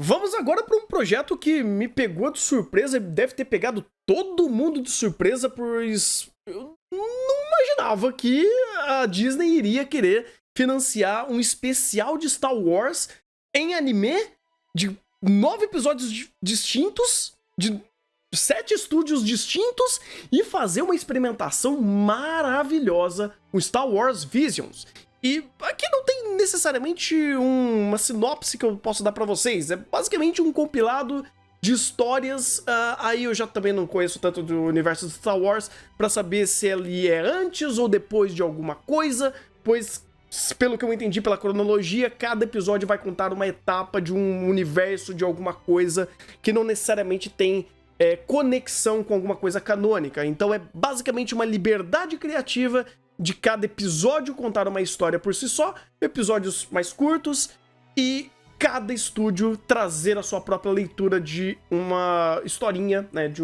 Vamos agora para um projeto que me pegou de surpresa e deve ter pegado todo mundo de surpresa, pois eu não imaginava que a Disney iria querer financiar um especial de Star Wars em anime de 9 episódios distintos, de 7 estúdios distintos e fazer uma experimentação maravilhosa com Star Wars Visions. E aqui não tem necessariamente uma sinopse que eu posso dar pra vocês. É basicamente um compilado de histórias. Aí eu já também não conheço tanto do universo de Star Wars pra saber se ele é antes ou depois de alguma coisa, pois, pelo que eu entendi pela cronologia, cada episódio vai contar uma etapa de um universo de alguma coisa que não necessariamente tem conexão com alguma coisa canônica. Então é basicamente uma liberdade criativa de cada episódio contar uma história por si só, episódios mais curtos, e cada estúdio trazer a sua própria leitura de uma historinha, né, de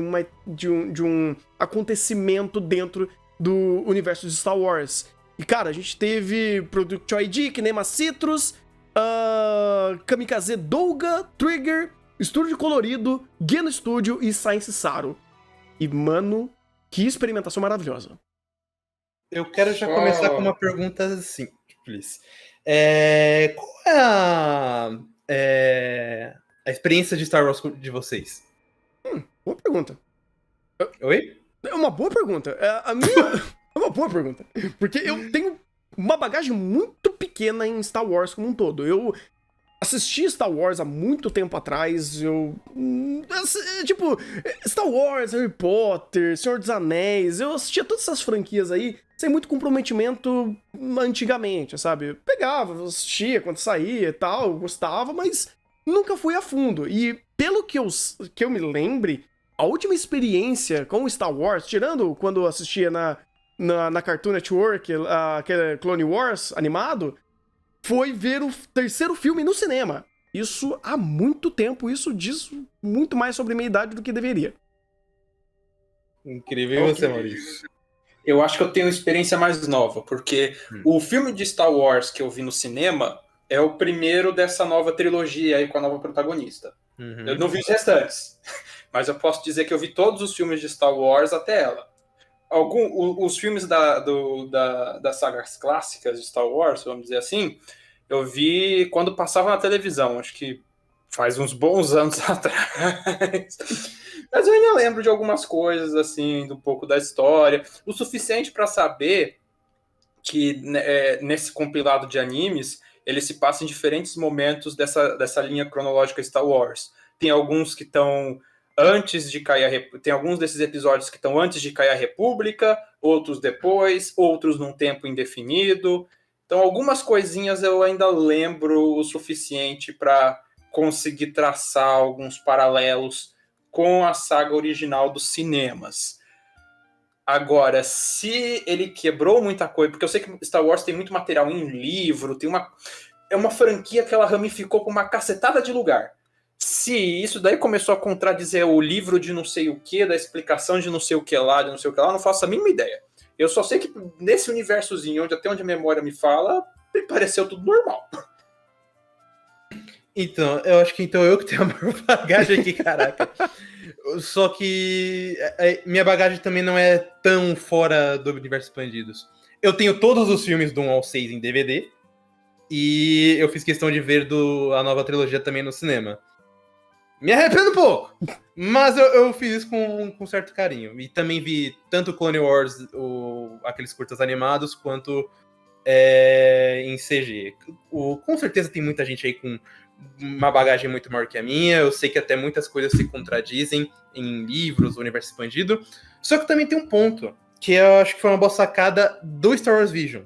um acontecimento dentro do universo de Star Wars. E cara, a gente teve Product ID, Kinema Citrus, Kamikaze Douga, Trigger, Estúdio Colorido, Geno Studio e Science Saru. E mano, que experimentação maravilhosa. Eu quero já começar com uma pergunta simples. Qual é a experiência de Star Wars de vocês? Boa pergunta. Oi? É uma boa pergunta. A minha é uma boa pergunta. Porque eu tenho uma bagagem muito pequena em Star Wars como um todo. Eu assisti Star Wars há muito tempo atrás. Tipo, Star Wars, Harry Potter, Senhor dos Anéis. Eu assistia todas essas franquias aí sem muito comprometimento antigamente, sabe? Eu pegava, assistia quando saía e tal, gostava, mas nunca fui a fundo. E pelo que eu me lembre, a última experiência com Star Wars, tirando quando eu assistia na Cartoon Network, aquele Clone Wars animado, foi ver o terceiro filme no cinema. Isso há muito tempo, isso diz muito mais sobre minha idade do que deveria. Incrível. E você, Maurício? Eu acho que eu tenho uma experiência mais nova, porque o filme de Star Wars que eu vi no cinema é o primeiro dessa nova trilogia aí com a nova protagonista. Eu não vi os restantes, mas eu posso dizer que eu vi todos os filmes de Star Wars até ela. Os filmes das sagas clássicas de Star Wars, vamos dizer assim, eu vi quando passava na televisão, acho que faz uns bons anos atrás. Mas eu ainda lembro de algumas coisas, assim, um pouco da história. O suficiente para saber que nesse compilado de animes, ele se passa em diferentes momentos dessa linha cronológica Star Wars. Tem alguns que estão antes de cair tem alguns desses episódios que estão antes de cair a República, outros depois, outros num tempo indefinido. Então, algumas coisinhas eu ainda lembro o suficiente para conseguir traçar alguns paralelos com a saga original dos cinemas. Agora, se ele quebrou muita coisa, porque eu sei que Star Wars tem muito material em livro, é uma franquia que ela ramificou com uma cacetada de lugar. Se isso daí começou a contradizer o livro de não sei o que, da explicação de não sei o que lá, não faço a mínima ideia. Eu só sei que nesse universozinho, até onde a memória me fala, me pareceu tudo normal. Então, eu acho que eu que tenho a maior bagagem aqui, caraca. Só que minha bagagem também não é tão fora do universo expandidos. Eu tenho todos os filmes do 1 ao 6 em DVD. E eu fiz questão de ver a nova trilogia também no cinema. Me arrependo um pouco, mas eu fiz isso com certo carinho. E também vi tanto Clone Wars, aqueles curtas animados, quanto em CG. Com certeza tem muita gente aí com uma bagagem muito maior que a minha. Eu sei que até muitas coisas se contradizem em livros, universo expandido. Só que também tem um ponto, que eu acho que foi uma boa sacada do Star Wars Vision.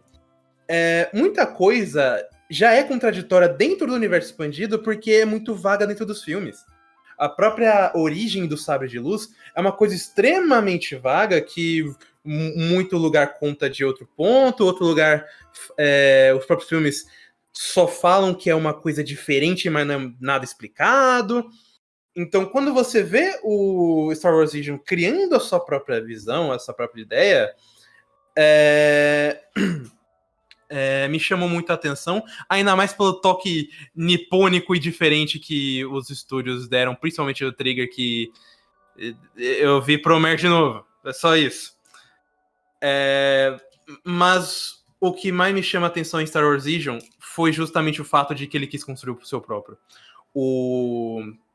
Muita coisa já é contraditória dentro do universo expandido porque é muito vaga dentro dos filmes. A própria origem do sabre de luz é uma coisa extremamente vaga que muito lugar conta de outro ponto, outro lugar os próprios filmes só falam que é uma coisa diferente, mas não é nada explicado. Então, quando você vê o Star Wars Vision criando a sua própria visão, a sua própria ideia, me chamou muito a atenção, ainda mais pelo toque nipônico e diferente que os estúdios deram, principalmente o Trigger, que eu vi Promare de novo, é só isso. Mas o que mais me chama a atenção em Star Wars Vision foi justamente o fato de que ele quis construir o seu próprio.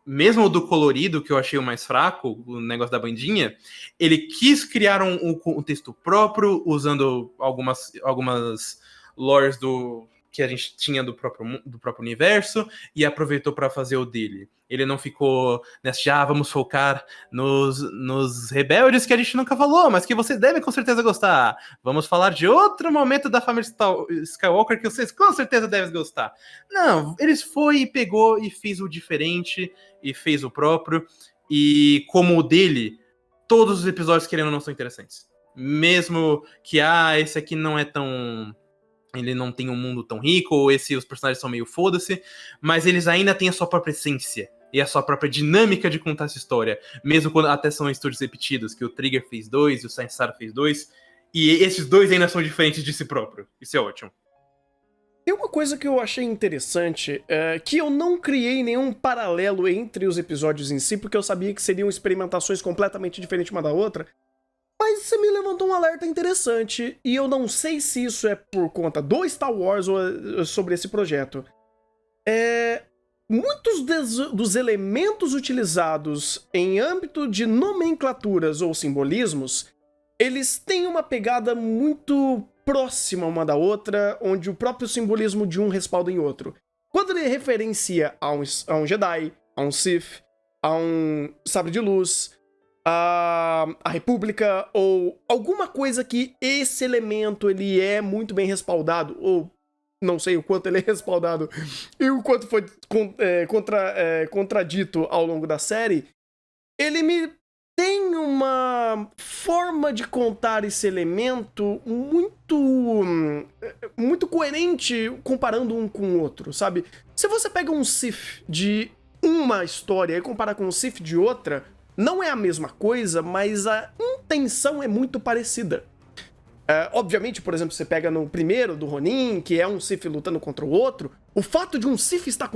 Mesmo o do colorido, que eu achei o mais fraco, o negócio da bandinha, ele quis criar um texto próprio, usando algumas lores que a gente tinha do próprio universo, e aproveitou para fazer o dele. Ele não ficou nessa, vamos focar nos rebeldes que a gente nunca falou, mas que você deve com certeza gostar. Vamos falar de outro momento da família Skywalker que vocês com certeza devem gostar. Não, eles foi e pegou e fez o diferente, e fez o próprio, e como o dele, todos os episódios, querendo ou não, são interessantes. Mesmo que, esse aqui não é tão... ele não tem um mundo tão rico, ou os personagens são meio foda-se, mas eles ainda têm a sua própria essência e a sua própria dinâmica de contar essa história, mesmo quando até são estúdios repetidos, que o Trigger fez 2 e o Science Star fez 2, e esses dois ainda são diferentes de si próprio. Isso é ótimo. Tem uma coisa que eu achei interessante, que eu não criei nenhum paralelo entre os episódios em si, porque eu sabia que seriam experimentações completamente diferentes uma da outra, mas você me levantou um alerta interessante, e eu não sei se isso é por conta do Star Wars ou sobre esse projeto. Muitos dos elementos utilizados em âmbito de nomenclaturas ou simbolismos, eles têm uma pegada muito próxima uma da outra, onde o próprio simbolismo de um respalda em outro. Quando ele referencia a um Jedi, a um Sith, a um sabre de luz, a República, ou alguma coisa que esse elemento ele é muito bem respaldado, ou não sei o quanto ele é respaldado e o quanto foi contradito ao longo da série, ele me tem uma forma de contar esse elemento muito coerente comparando um com o outro, sabe? Se você pega um Sith de uma história e comparar com um Sith de outra, não é a mesma coisa, mas a intenção é muito parecida. Obviamente, por exemplo, você pega no primeiro, do Ronin, que é um Sith lutando contra o outro, o fato de um Sith estar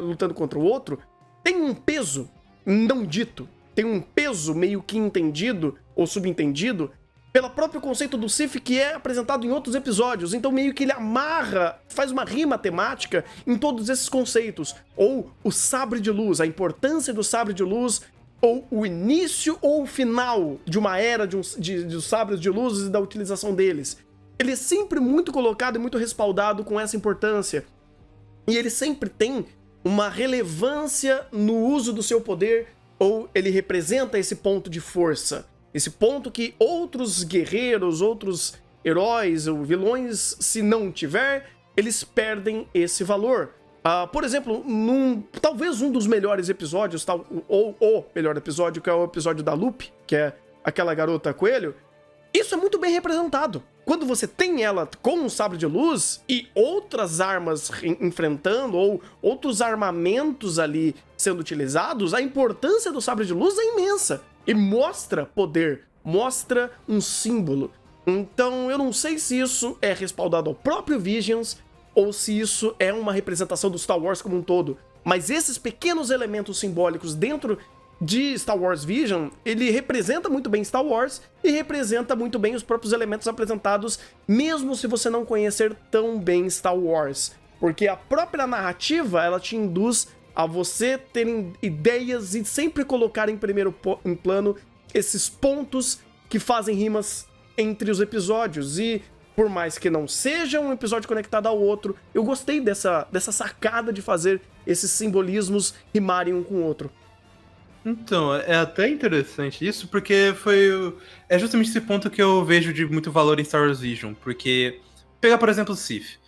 lutando contra o outro tem um peso não dito, tem um peso meio que entendido ou subentendido pelo próprio conceito do Sith que é apresentado em outros episódios. Então meio que ele amarra, faz uma rima temática em todos esses conceitos. Ou o sabre de luz, a importância do sabre de luz, ou o início ou o final de uma era de sabres de luz e da utilização deles. Ele é sempre muito colocado e muito respaldado com essa importância. E ele sempre tem uma relevância no uso do seu poder, ou ele representa esse ponto de força. Esse ponto que outros guerreiros, outros heróis ou vilões, se não tiver, eles perdem esse valor. Por exemplo, talvez um dos melhores episódios, ou o melhor episódio, que é o episódio da Lupe, que é aquela garota coelho, isso é muito bem representado. Quando você tem ela com um sabre de luz e outras armas enfrentando, ou outros armamentos ali sendo utilizados, a importância do sabre de luz é imensa. E mostra poder, mostra um símbolo. Então eu não sei se isso é respaldado ao próprio Visions, ou se isso é uma representação do Star Wars como um todo. Mas esses pequenos elementos simbólicos dentro de Star Wars Vision, ele representa muito bem Star Wars e representa muito bem os próprios elementos apresentados, mesmo se você não conhecer tão bem Star Wars. Porque a própria narrativa, ela te induz a você terem ideias e sempre colocar em primeiro plano esses pontos que fazem rimas entre os episódios. E por mais que não seja um episódio conectado ao outro, eu gostei dessa sacada de fazer esses simbolismos rimarem um com o outro. Então, é até interessante isso, porque é justamente esse ponto que eu vejo de muito valor em Star Wars Vision, porque, pegar por exemplo o Sith,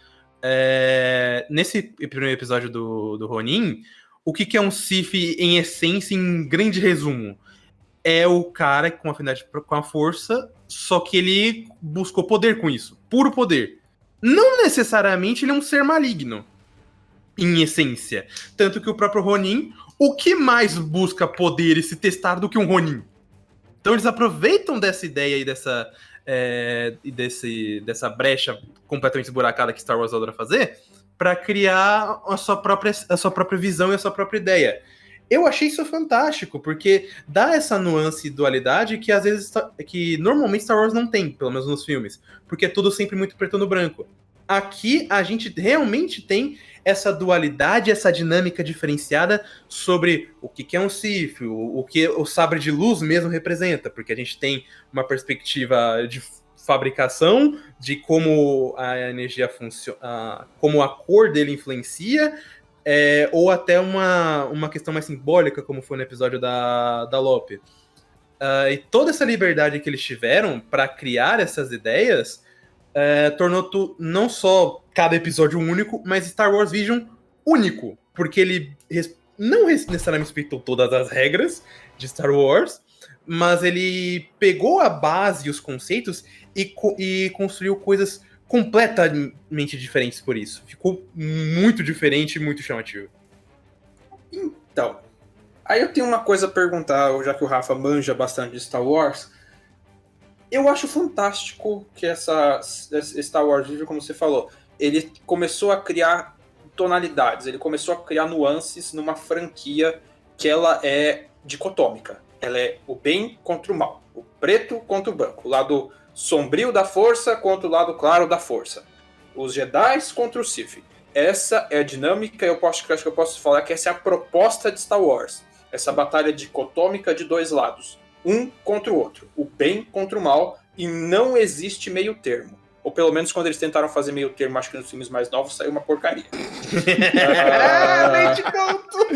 nesse primeiro episódio do Ronin, o que é um Sith em essência, em grande resumo? É o cara com afinidade com a força, só que ele buscou poder com isso, puro poder. Não necessariamente ele é um ser maligno, em essência. Tanto que o próprio Ronin, o que mais busca poder e se testar do que um Ronin? Então eles aproveitam dessa ideia e e dessa brecha completamente esburacada que Star Wars adora fazer, para criar a sua própria visão e a sua própria ideia. Eu achei isso fantástico, porque dá essa nuance e dualidade que às vezes que normalmente Star Wars não tem, pelo menos nos filmes, porque é tudo sempre muito preto no branco. Aqui a gente realmente tem essa dualidade, essa dinâmica diferenciada sobre o que é um Sith, o que o sabre de luz mesmo representa, porque a gente tem uma perspectiva de fabricação, de como a energia funciona, como a cor dele influencia, ou até uma questão mais simbólica, como foi no episódio da Lope. E toda essa liberdade que eles tiveram para criar essas ideias tornou não só cada episódio único, mas Star Wars Vision único, porque ele não necessariamente respeitou todas as regras de Star Wars, mas ele pegou a base e os conceitos e construiu coisas completamente diferentes por isso. Ficou muito diferente e muito chamativo. Então, aí eu tenho uma coisa a perguntar, já que o Rafa manja bastante de Star Wars. Eu acho fantástico que essa Star Wars, como você falou, ele começou a criar tonalidades, ele começou a criar nuances numa franquia que ela é dicotômica. Ela é o bem contra o mal, o preto contra o branco, o lado sombrio da força contra o lado claro da força, os Jedi contra o Sith. Essa é a dinâmica, acho que eu posso falar que essa é a proposta de Star Wars, essa batalha dicotômica de dois lados, um contra o outro, o bem contra o mal, e não existe meio termo. Ou pelo menos quando eles tentaram fazer meio termo, acho que nos filmes mais novos saiu uma porcaria. Nem te conto!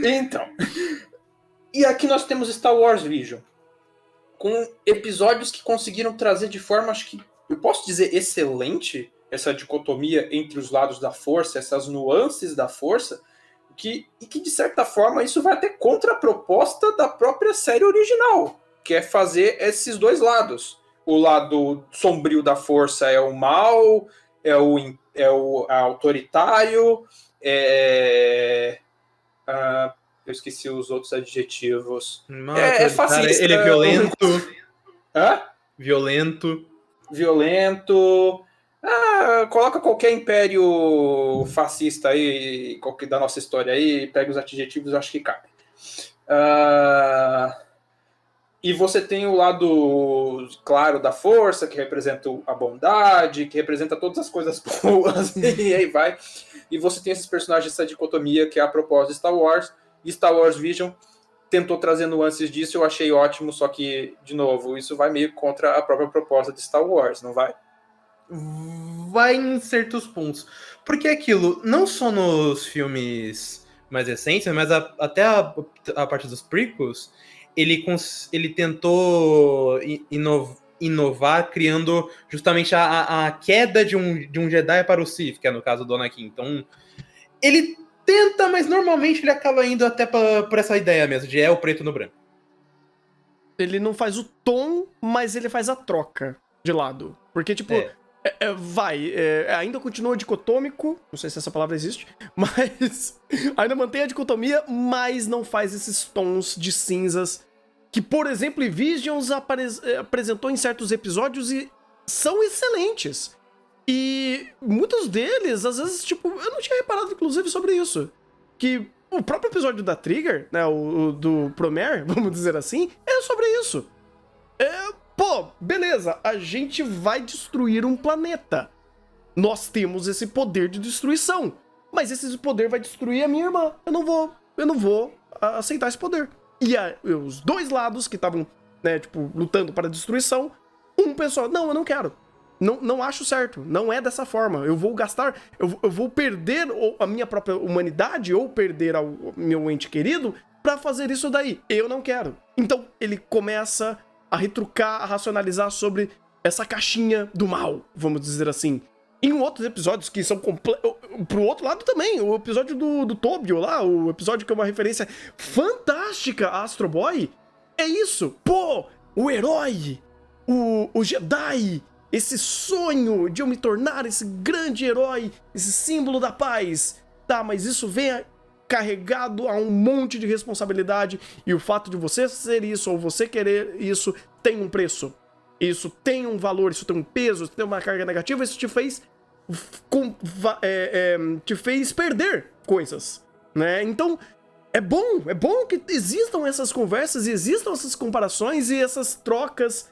Então, e aqui nós temos Star Wars Vision, com episódios que conseguiram trazer de forma, acho que, eu posso dizer, excelente, essa dicotomia entre os lados da força, essas nuances da força, e que, de certa forma, isso vai até contra a proposta da própria série original, que é fazer esses dois lados. O lado sombrio da força é o mal, é o autoritário, eu esqueci os outros adjetivos. É fascista. Ele é violento. Hã? Violento. Coloca qualquer império fascista aí, da nossa história aí, pega os adjetivos, acho que cabe. E você tem o lado claro da força, que representa a bondade, que representa todas as coisas boas, e aí vai. E você tem esses personagens, essa dicotomia, que é a proposta de Star Wars. E Star Wars Vision tentou trazer nuances disso, eu achei ótimo, só que, de novo, isso vai meio contra a própria proposta de Star Wars, não vai? Vai em certos pontos. Porque aquilo, não só nos filmes mais recentes, mas até a parte dos prequels, ele tentou inovar, criando justamente a queda de um Jedi para o Sith, que é no caso do Anakin. Então, ele tenta, mas normalmente ele acaba indo até por essa ideia mesmo, de o preto no branco. Ele não faz o tom, mas ele faz a troca de lado. Porque, tipo, ainda continua dicotômico, não sei se essa palavra existe, mas ainda mantém a dicotomia, mas não faz esses tons de cinzas que, por exemplo, Visions apresentou em certos episódios e são excelentes. E muitos deles, às vezes, tipo, eu não tinha reparado, inclusive, sobre isso. Que o próprio episódio da Trigger, né, o do Promare, vamos dizer assim, é sobre isso. Beleza, a gente vai destruir um planeta. Nós temos esse poder de destruição. Mas esse poder vai destruir a minha irmã. Eu não vou aceitar esse poder. E os dois lados que estavam, né, tipo, lutando para a destruição, um pensou, não, eu não quero. Não acho certo, não é dessa forma. Eu vou gastar, eu vou perder a minha própria humanidade ou perder o meu ente querido pra fazer isso daí. Eu não quero. Então ele começa a retrucar, a racionalizar sobre essa caixinha do mal, vamos dizer assim. Em outros episódios que são pro outro lado também, o episódio do Tobio lá, o episódio que é uma referência fantástica a Astro Boy, é isso. O herói, o Jedi, esse sonho de eu me tornar esse grande herói, esse símbolo da paz. Tá, mas isso vem carregado a um monte de responsabilidade, e o fato de você ser isso ou você querer isso tem um preço. isso tem um valor, isso tem um peso, isso tem uma carga negativa, isso te fez te fez perder coisas, né? Então, é bom que existam essas conversas, existam essas comparações e essas trocas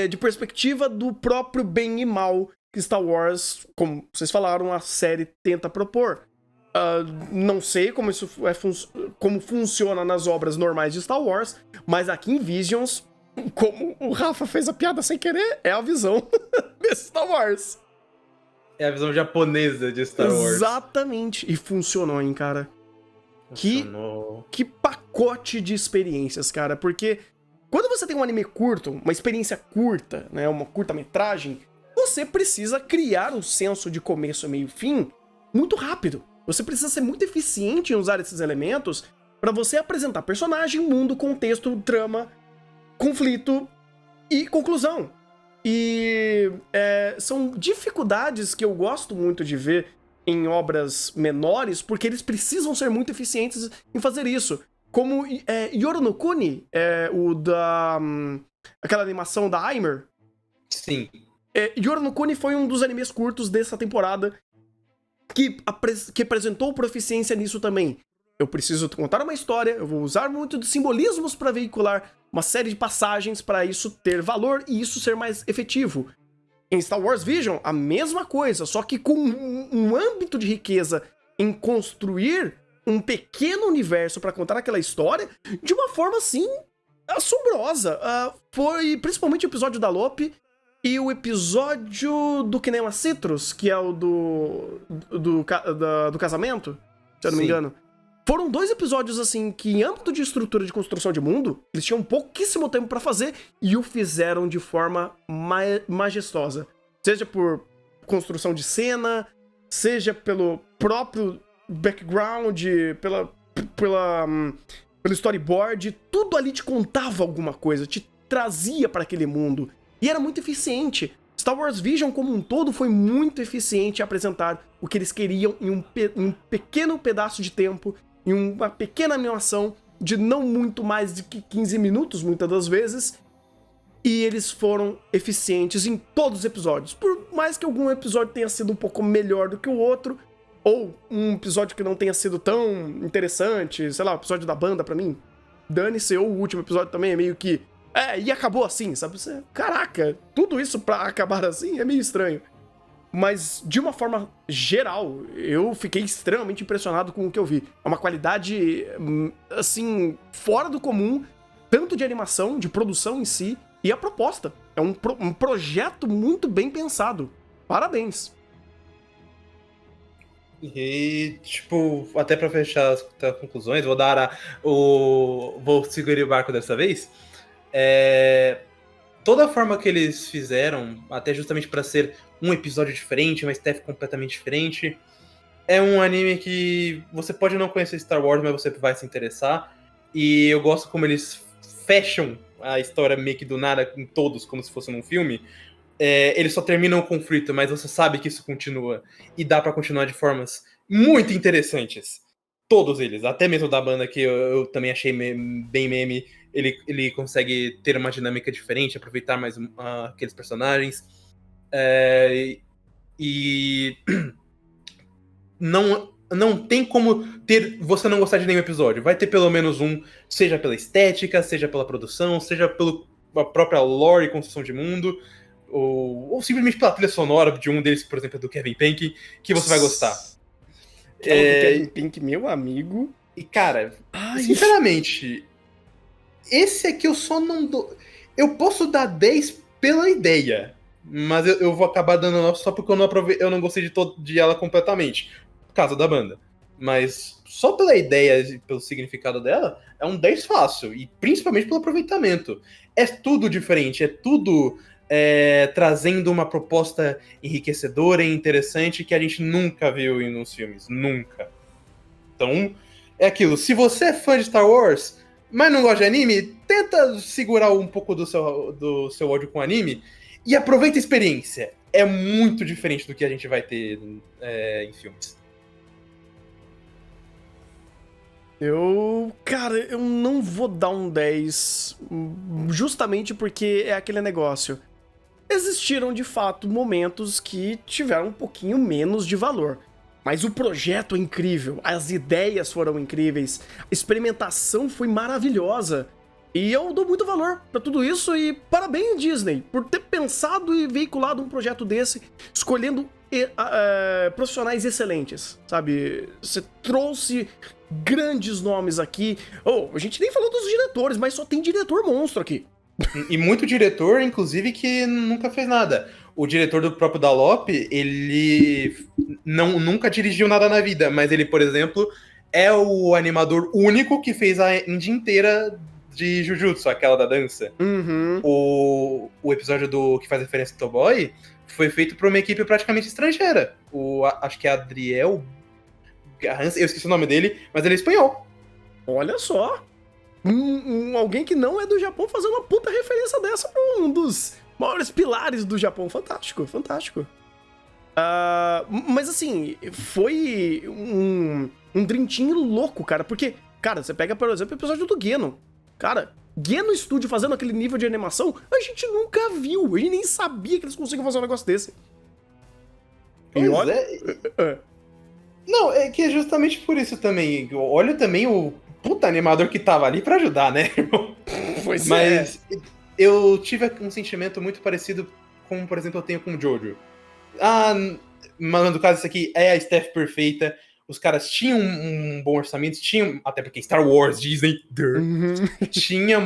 de perspectiva do próprio bem e mal que Star Wars, como vocês falaram, a série tenta propor. Não sei como isso como funciona nas obras normais de Star Wars, mas aqui em Visions, como o Rafa fez a piada sem querer, é a visão de Star Wars. É a visão japonesa de Star Wars. Exatamente. E funcionou, hein, cara. Funcionou. Que pacote de experiências, cara. Porque quando você tem um anime curto, uma experiência curta, né, uma curta-metragem, você precisa criar um senso de começo, meio e fim muito rápido. Você precisa ser muito eficiente em usar esses elementos pra você apresentar personagem, mundo, contexto, trama, conflito e conclusão. E são dificuldades que eu gosto muito de ver em obras menores, porque eles precisam ser muito eficientes em fazer isso. Como Yoro no Kuni, aquela animação da Aimer. Sim. Yoro no Kuni foi um dos animes curtos dessa temporada que apresentou proficiência nisso também. Eu preciso contar uma história, eu vou usar muito de simbolismos para veicular uma série de passagens para isso ter valor e isso ser mais efetivo. Em Star Wars Vision, a mesma coisa, só que com um âmbito de riqueza em construir um pequeno universo para contar aquela história de uma forma, assim, assombrosa. Foi principalmente o episódio da Lope e o episódio do Kinema Citrus, que é o do casamento, se eu não me engano. Foram 2 episódios, assim, que em âmbito de estrutura de construção de mundo, eles tinham pouquíssimo tempo pra fazer e o fizeram de forma majestosa. Seja por construção de cena, seja pelo próprio background, pelo storyboard, tudo ali te contava alguma coisa, te trazia pra aquele mundo. E era muito eficiente. Star Wars Vision como um todo foi muito eficiente em apresentar o que eles queriam em um pequeno pedaço de tempo, em uma pequena animação de não muito mais de 15 minutos, muitas das vezes, e eles foram eficientes em todos os episódios. Por mais que algum episódio tenha sido um pouco melhor do que o outro, ou um episódio que não tenha sido tão interessante, sei lá, o episódio da banda pra mim, dane-se, ou o último episódio também é meio que... e acabou assim, sabe? Caraca, tudo isso pra acabar assim é meio estranho. Mas, de uma forma geral, eu fiquei extremamente impressionado com o que eu vi. É uma qualidade, assim, fora do comum, tanto de animação, de produção em si, e a proposta. É um projeto muito bem pensado. Parabéns. E, tipo, até pra fechar as conclusões, vou segurar o barco dessa vez. Toda a forma que eles fizeram, até justamente pra ser um episódio diferente, uma staff completamente diferente, é um anime que você pode não conhecer Star Wars, mas você vai se interessar. E eu gosto como eles fecham a história meio que do nada em todos, como se fosse num filme. Eles só terminam o conflito, mas você sabe que isso continua. E dá pra continuar de formas muito interessantes. Todos eles, até mesmo da banda que eu também achei bem meme. Ele consegue ter uma dinâmica diferente, aproveitar mais aqueles personagens. E não tem como você não gostar de nenhum episódio. Vai ter pelo menos um, seja pela estética, seja pela produção, seja pela própria lore e construção de mundo, ou simplesmente pela trilha sonora de um deles, por exemplo, do Kevin Penke, que você vai gostar. Kevin Penke, meu amigo. E, cara, sinceramente, esse aqui eu só não dou... Eu posso dar 10 pela ideia, mas eu vou acabar dando 9 só porque eu não gostei de ela completamente, por causa da banda. Mas só pela ideia e pelo significado dela, é um 10 fácil, e principalmente pelo aproveitamento. É tudo diferente, é tudo trazendo uma proposta enriquecedora e interessante que a gente nunca viu nos filmes, nunca. Então, é aquilo, se você é fã de Star Wars, mas não gosta de anime, tenta segurar um pouco do seu ódio com anime e aproveita a experiência. É muito diferente do que a gente vai ter em filmes. Cara, eu não vou dar um 10, justamente porque é aquele negócio. Existiram, de fato, momentos que tiveram um pouquinho menos de valor. Mas o projeto é incrível, as ideias foram incríveis, a experimentação foi maravilhosa. E eu dou muito valor pra tudo isso e parabéns, Disney, por ter pensado e veiculado um projeto desse, escolhendo profissionais excelentes, sabe? Você trouxe grandes nomes aqui. Oh, a gente nem falou dos diretores, mas só tem diretor monstro aqui. E muito diretor, inclusive, que nunca fez nada. O diretor do próprio Dalop, ele nunca dirigiu nada na vida, mas ele, por exemplo, é o animador único que fez a indie inteira de Jujutsu, aquela da dança. Uhum. O episódio que faz referência ao Toboy foi feito por uma equipe praticamente estrangeira. Acho que é Adriel Garance, eu esqueci o nome dele, mas ele é espanhol. Olha só. Alguém que não é do Japão fazendo uma puta referência dessa pra um dos maiores pilares do Japão. Fantástico, fantástico. Mas assim, foi um Dream Team louco, cara. Porque, cara, você pega, por exemplo, o episódio do Genon. Cara, Genon Studio fazendo aquele nível de animação, a gente nunca viu. A gente nem sabia que eles conseguiam fazer um negócio desse. E olha... Não, é que é justamente por isso também. Olha também o puta animador que tava ali pra ajudar, né, irmão? Pois Mas eu tive um sentimento muito parecido com, por exemplo, eu tenho com o Jojo. Mas no caso, isso aqui é a staff perfeita. Os caras tinham um bom orçamento, tinham, até porque Star Wars, Disney, tinha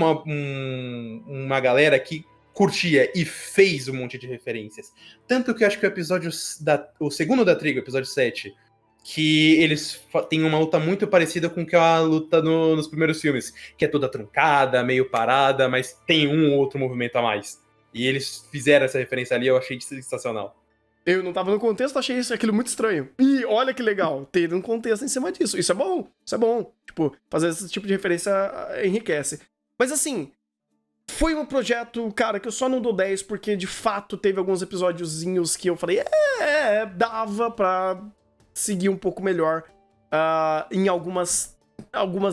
uma galera que curtia e fez um monte de referências. Tanto que eu acho que o segundo da Trigo, episódio 7, que eles têm uma luta muito parecida com que a luta nos primeiros filmes, que é toda truncada, meio parada, mas tem um ou outro movimento a mais. E eles fizeram essa referência ali, eu achei sensacional. Eu não tava no contexto, achei aquilo muito estranho. E olha que legal, ter um contexto em cima disso. Isso é bom, isso é bom. Tipo, fazer esse tipo de referência enriquece. Mas assim, foi um projeto, cara, que eu só não dou 10 porque de fato teve alguns episódiozinhos que eu falei, dava pra seguir um pouco melhor em algumas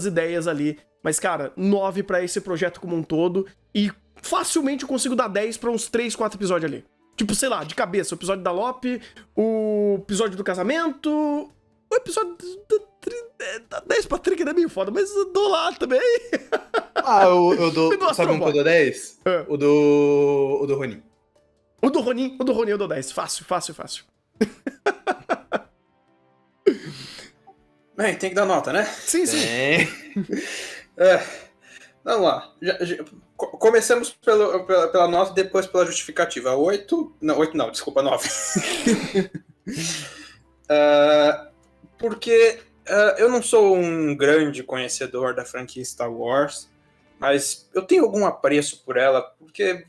ideias ali. Mas, cara, 9 pra esse projeto como um todo. E facilmente eu consigo dar 10 pra uns 3, 4 episódios ali. Tipo, sei lá, de cabeça, o episódio da Lope, o episódio do casamento, o episódio da 10 pra Trick é meio foda, mas eu dou lá também. Eu dou. Sabe um que eu dou 10? O do Ronin. O do Ronin eu dou 10. Fácil. Bem, tem que dar nota, né? Sim. Vamos lá. Começamos pela nota, depois pela justificativa. 8 não, desculpa, 9. Porque eu não sou um grande conhecedor da franquia Star Wars, mas eu tenho algum apreço por ela, porque,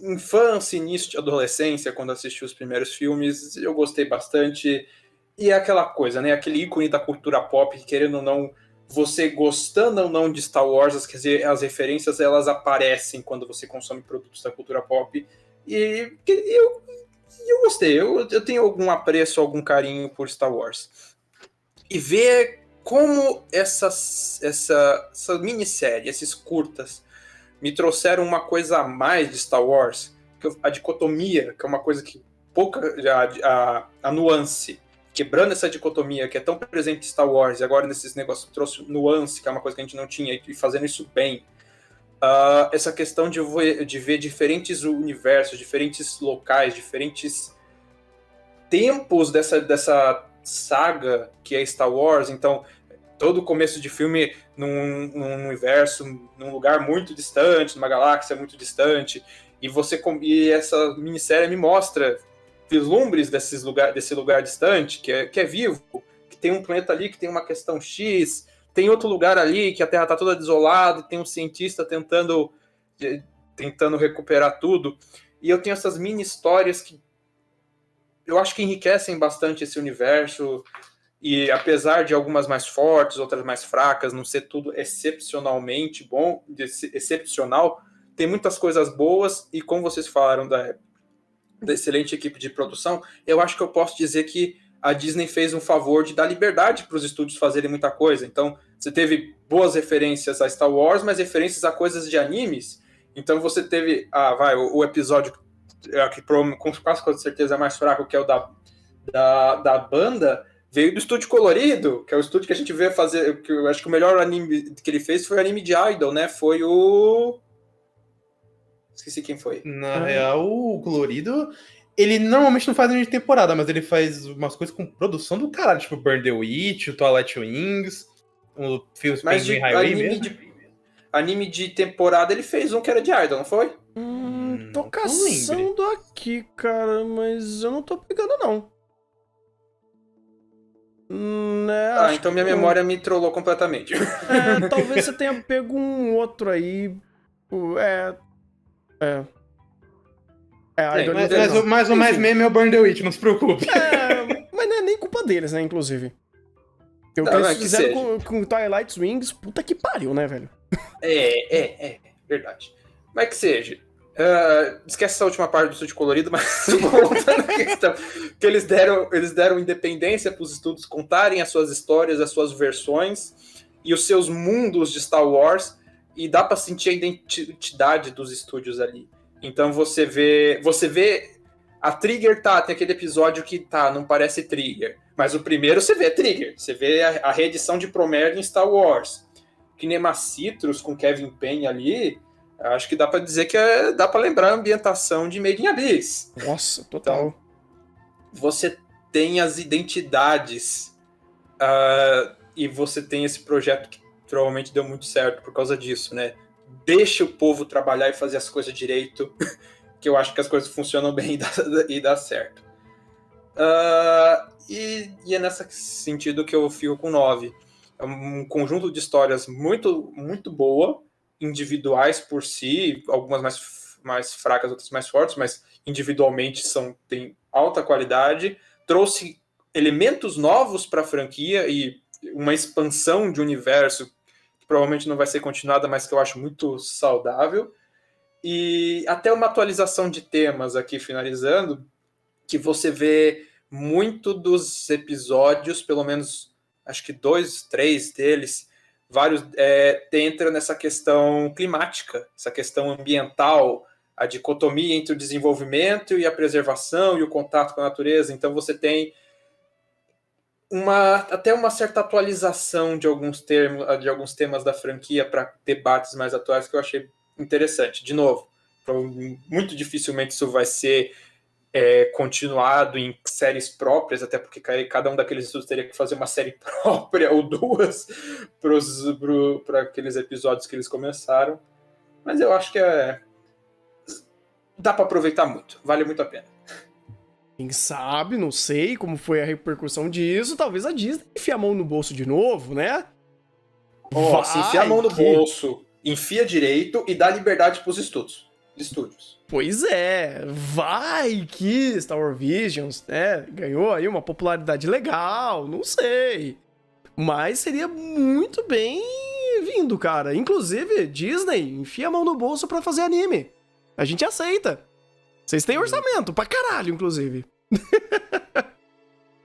infância, início de adolescência, quando assisti os primeiros filmes, eu gostei bastante. E é aquela coisa, né? Aquele ícone da cultura pop, que, querendo ou não, você gostando ou não de Star Wars, as referências, elas aparecem quando você consome produtos da cultura pop. E eu gostei. Eu tenho algum apreço, algum carinho por Star Wars. E ver como essa minissérie, esses curtas, me trouxeram uma coisa a mais de Star Wars, a dicotomia, que é uma coisa que a nuance, quebrando essa dicotomia que é tão presente em Star Wars, e agora nesses negócios trouxe nuance, que é uma coisa que a gente não tinha, e fazendo isso bem. Essa questão de ver diferentes universos, diferentes locais, diferentes tempos dessa saga que é Star Wars. Então, todo começo de filme num universo, num lugar muito distante, numa galáxia muito distante, e essa minissérie me mostra vislumbres desse lugar distante, que é vivo, que tem um planeta ali que tem uma questão X, tem outro lugar ali que a Terra está toda desolada, tem um cientista tentando recuperar tudo. E eu tenho essas mini histórias que eu acho que enriquecem bastante esse universo, e apesar de algumas mais fortes, outras mais fracas, não ser tudo excepcionalmente bom, excepcional, tem muitas coisas boas, e como vocês falaram da excelente equipe de produção, eu acho que eu posso dizer que a Disney fez um favor de dar liberdade para os estúdios fazerem muita coisa. Então, você teve boas referências a Star Wars, mas referências a coisas de animes. Então, você teve o episódio que com quase certeza é mais fraco, que é o da banda, veio do Estúdio Colorido, que é o estúdio que a gente vê fazer, que eu acho que o melhor anime que ele fez foi o anime de Idol, né? Foi o... Esqueci quem foi. Na real, o Colorido, ele normalmente não faz anime de temporada, mas ele faz umas coisas com produção do caralho, tipo Burn the Witch, o Twilight Wings, o filme Penguin Highway mesmo. Anime de temporada ele fez um que era de Idol, não foi? Tô caçando aqui, cara, mas eu não tô pegando, não. Né, então minha memória me trollou completamente. Talvez você tenha pego um outro aí. Mas o mais meme é o Burn the Witch, não se preocupe. Mas não é nem culpa deles, né, inclusive. O que eles fizeram com Twilight Wings, puta que pariu, né, velho? Verdade. Mas que seja. Esquece essa última parte do Estúdio Colorido, mas voltando à questão. Que eles deram independência para os estúdios contarem as suas histórias, as suas versões e os seus mundos de Star Wars, e dá para sentir a identidade dos estúdios ali. Então você vê a Trigger, tem aquele episódio que não parece Trigger, mas o primeiro você vê Trigger, você vê a reedição de Promare em Star Wars. Kinema Citrus com Kevin Payne ali, acho que dá pra dizer que dá pra lembrar a ambientação de Made in Abyss. Nossa, total. Então, você tem as identidades e você tem esse projeto que provavelmente deu muito certo por causa disso, né? Deixa o povo trabalhar e fazer as coisas direito, que eu acho que as coisas funcionam bem e dá certo. E é nesse sentido que eu fico com 9. É um conjunto de histórias muito, muito boa, individuais por si, algumas mais fracas, outras mais fortes, mas individualmente tem alta qualidade, trouxe elementos novos para a franquia e uma expansão de universo que provavelmente não vai ser continuada, mas que eu acho muito saudável, e até uma atualização de temas aqui, finalizando, que você vê muito dos episódios, pelo menos acho que 2, 3 deles, vários entra nessa questão climática, essa questão ambiental, a dicotomia entre o desenvolvimento e a preservação e o contato com a natureza. Então você tem até uma certa atualização de alguns temas da franquia para debates mais atuais, que eu achei interessante. De novo, muito dificilmente isso vai ser continuado em séries próprias, até porque cada um daqueles estudos teria que fazer uma série própria ou duas para aqueles episódios que eles começaram. Mas eu acho que dá para aproveitar muito, vale muito a pena. Quem sabe, não sei como foi a repercussão disso, talvez a Disney enfie a mão no bolso de novo, né? Se enfia a mão no bolso, enfia direito e dá liberdade para os estúdios. Pois é, vai que Star Wars Visions, né, ganhou aí uma popularidade legal, não sei. Mas seria muito bem-vindo, cara. Inclusive, Disney, enfia a mão no bolso pra fazer anime. A gente aceita. Vocês têm orçamento pra caralho, inclusive.